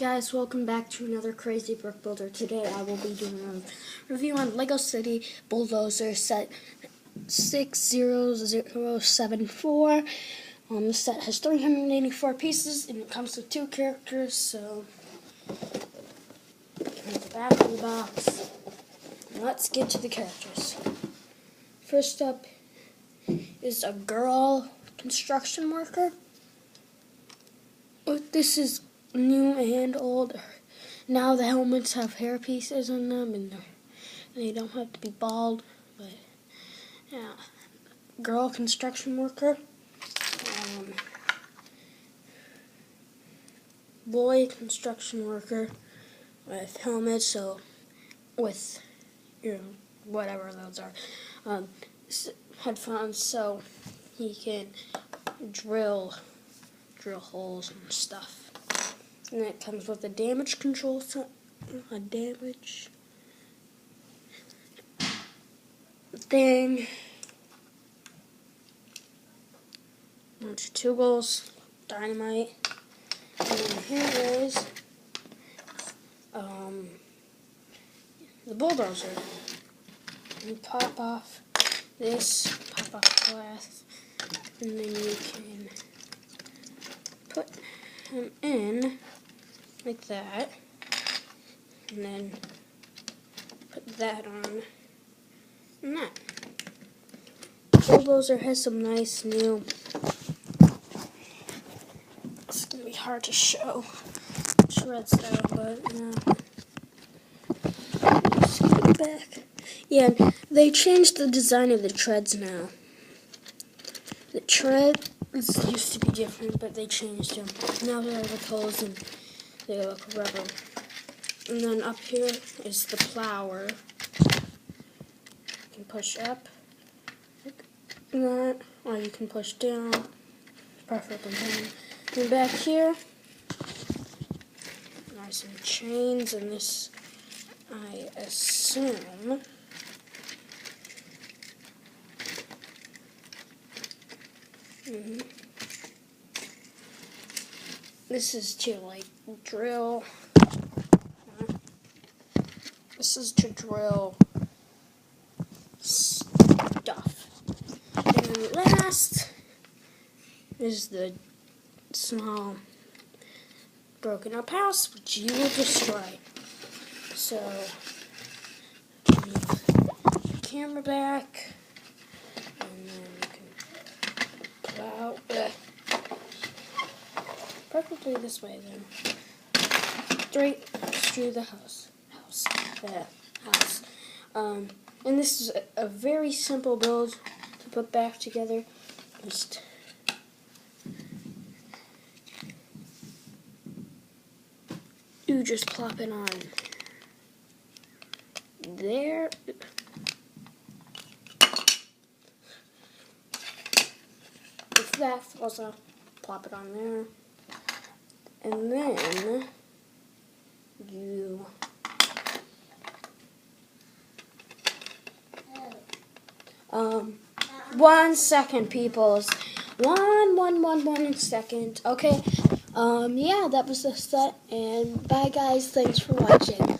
Guys, welcome back to another Crazy Brick Builder. Today I will be doing a review on Lego City Bulldozer set 60074. The set has 384 pieces and it comes with 2 characters, so here's the back of the box. Let's get to the characters. First up is a girl construction worker. This is new and old. Now the helmets have hair pieces on them and they don't have to be bald, but yeah. Girl construction worker. Boy construction worker with helmets, so with whatever those are, headphones, so he can drill holes and stuff. And it comes with a damage control, a damage thing, bunch of tools, dynamite, and then here is the bulldozer. You pop off this, pop off the glass, and then you can put him in like that, and then put that on, and that. Bulldozer has some nice new, it's going to be hard to show shreds there, but let's get back. Yeah, they changed the design of the treads now. The treads used to be different, but they changed them. Now they have holes and they look rubber. And then up here is the plower. You can push up like that, or you can push down. Perfectly fine. And back here, there's some chains, and this, I assume, this is to drill. This is to drill stuff. And last is the small broken up house, which you will destroy. So, move the camera back, and then you can plow perfectly this way, then straight through the house. And this is a very simple build to put back together. You just plop it on there. If that falls off, plop it on there. And then you one second, peoples. One second. Okay. Yeah, that was the set, and bye guys, thanks for watching.